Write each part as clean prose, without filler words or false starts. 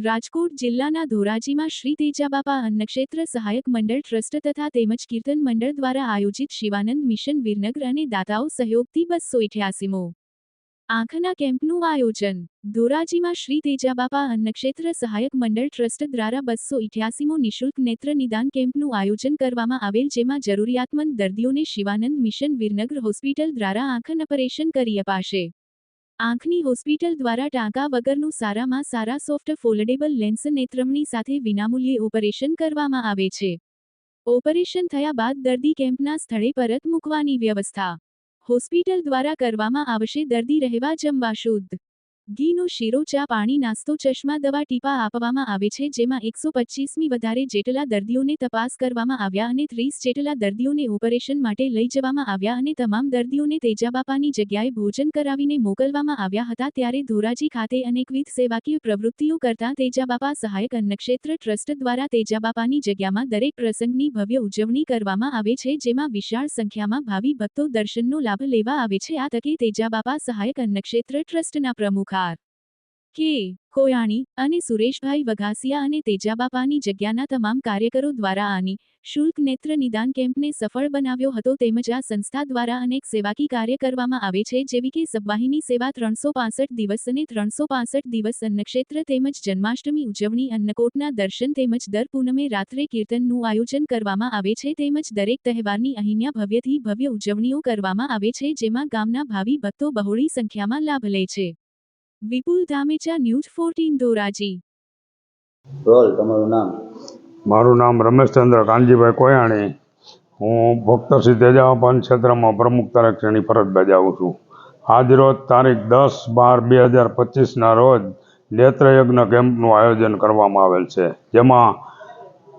રાજકોટ જિલ્લાના ધોરાજીમાં શ્રી તેજાબાપા અન્નક્ષેત્ર સહાયક મંડળ ટ્રસ્ટ તથા તેમજ કીર્તન મંડળ દ્વારા આયોજિત શિવાનંદ મિશન વિરનગર અને દાતાઓ સહયોગથી 288મો આંખના કેમ્પનું આયોજન ધોરાજીમાં શ્રી તેજાબાપા અન્નક્ષેત્ર સહાયક મંડળ ટ્રસ્ટ દ્વારા 288મો નિઃશુલ્ક નેત્ર નિદાન કેમ્પનું આયોજન કરવામાં આવેલ, જેમાં જરૂરિયાતમંદ દર્દીઓને શિવાનંદ મિશન વિરનગર હોસ્પિટલ દ્વારા આંખનું ઓપરેશન કરી અપાશે। આંખની હોસ્પિટલ દ્વારા ટાંકા વગરનું સારામાં સારા સોફ્ટ ફોલ્ડેબલ લેન્સ નેત્રમણી સાથે વિનામૂલ્યે ઓપરેશન કરવામાં આવે છે। ઓપરેશન થયા બાદ દર્દી કેમ્પના સ્થળે પરત મૂકવાની વ્યવસ્થા હોસ્પિટલ દ્વારા કરવામાં આવશે। દર્દી રહેવા જમવા શુદ્ધ ઘીનો શીરો, ચા, પાણી, નાસ્તો, ચશ્મા, દવા, ટીપા આપવામાં આવે છે, જેમાં 125મી વધારે જેટલા દર્દીઓને તપાસ કરવામાં આવ્યા અને 30 જેટલા દર્દીઓને ઓપરેશન માટે લઈ જવામાં આવ્યા અને તમામ દર્દીઓને તેજાબાપાની જગ્યાએ ભોજન કરાવીને મોકલવામાં આવ્યા હતા। ત્યારે ધોરાજી ખાતે અનેકવિધ સેવાકીય પ્રવૃત્તિઓ કરતા તેજાબાપા સહાયક અન્નક્ષેત્ર ટ્રસ્ટ દ્વારા તેજાબાપાની જગ્યામાં દરેક પ્રસંગની ભવ્ય ઉજવણી કરવામાં આવે છે, જેમાં વિશાળ સંખ્યામાં ભાવિ ભક્તો દર્શનનો લાભ લેવા આવે છે। આ તકે તેજાબાપા સહાયક અન્નક્ષેત્ર ટ્રસ્ટના પ્રમુખ કે કોયાણી અને સુરેશભાઈ વઘાસિયા અને તેજાબાપાની જગ્યાના તમામ કાર્યકરો દ્વારા આની શુલ્ક નેત્ર નિદાન કેમ્પને સફળ બનાવ્યો હતો। તેમજ આ સંસ્થા દ્વારા અનેક સેવાકીય કાર્ય કરવામાં આવે છે, જેવી કે સબવાહિની સેવા, 365 દિવસ અને 365 દિવસ અન્નક્ષેત્ર તેમજ જન્માષ્ટમી ઉજવણી, અન્નકોટના દર્શન તેમજ દર પૂનમે રાત્રે કીર્તનનું આયોજન કરવામાં આવે છે, તેમજ દરેક તહેવારની અહીંયા ભવ્યથી ભવ્ય ઉજવણીઓ કરવામાં આવે છે, જેમાં ગામના ભાવિ ભક્તો બહોળી સંખ્યામાં લાભ લે છે। વિપુલ ધામેચા, ન્યૂઝ 14 ધોરાજી। રોલ તમારું નામ? મારું નામ રમેશચંદ્ર કાનજીભાઈ કોયાણી। હું ભક્ત શ્રી તેજાબાપા ક્ષેત્રમાં પ્રમુખ તરીકેની ફરજ બજાવું છું। આજરોજ તારીખ 10/12/2025ના રોજ નેત્રયજ્ઞ કેમ્પનું આયોજન કરવામાં આવેલ છે, જેમાં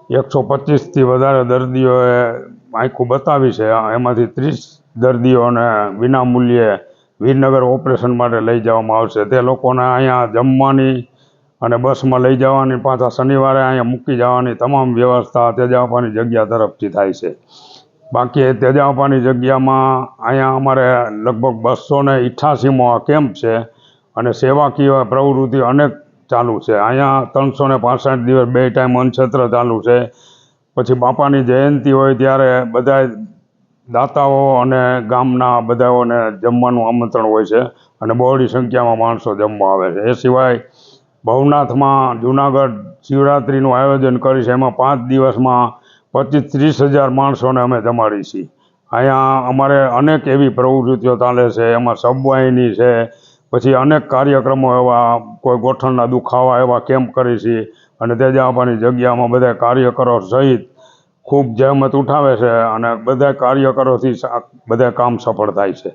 125થી વધારે દર્દીઓએ આંખો બતાવી છે। એમાંથી 30 દર્દીઓને વિનામૂલ્યે વિરનગર ઓપરેશન માટે લઈ જવામાં આવશે। તે લોકોને અહીંયા જમવાની અને બસમાં લઈ જવાની, પાછા શનિવારે અહીંયા મૂકી જવાની તમામ વ્યવસ્થા તેજાબાપાની જગ્યા તરફથી થાય છે। બાકી તેજાબાપાની જગ્યામાં અહીંયા અમારે લગભગ 288મો આ કેમ્પ છે અને સેવાકીય પ્રવૃત્તિ અનેક ચાલુ છે। અહીંયા 365 દિવસ 2 ટાઈમ અન્નક્ષેત્ર ચાલુ છે। પછી બાપાની જયંતિ હોય ત્યારે બધા દાતાઓ અને ગામના બધાઓને જમવાનું આમંત્રણ હોય છે અને બહોળી સંખ્યામાં માણસો જમવા આવે છે। એ સિવાય ભવનાથમાં જૂનાગઢ શિવરાત્રિનું આયોજન કરી છે, એમાં 5 દિવસમાં 25-30 હજાર માણસોને અમે જમાડી છીએ। અહીંયા અમારે અનેક એવી પ્રવૃત્તિઓ ચાલે છે, એમાં સબવાહિની છે, પછી અનેક કાર્યક્રમો એવા, કોઈ ગોઠણના દુખાવા એવા કેમ્પ કરી છીએ અને તેજાબાપાની જગ્યામાં બધા કાર્યકરો સહિત ખૂબ જહેમત ઉઠાવે છે અને બધા કાર્યકરોથી બધા કામ સફળ થાય છે।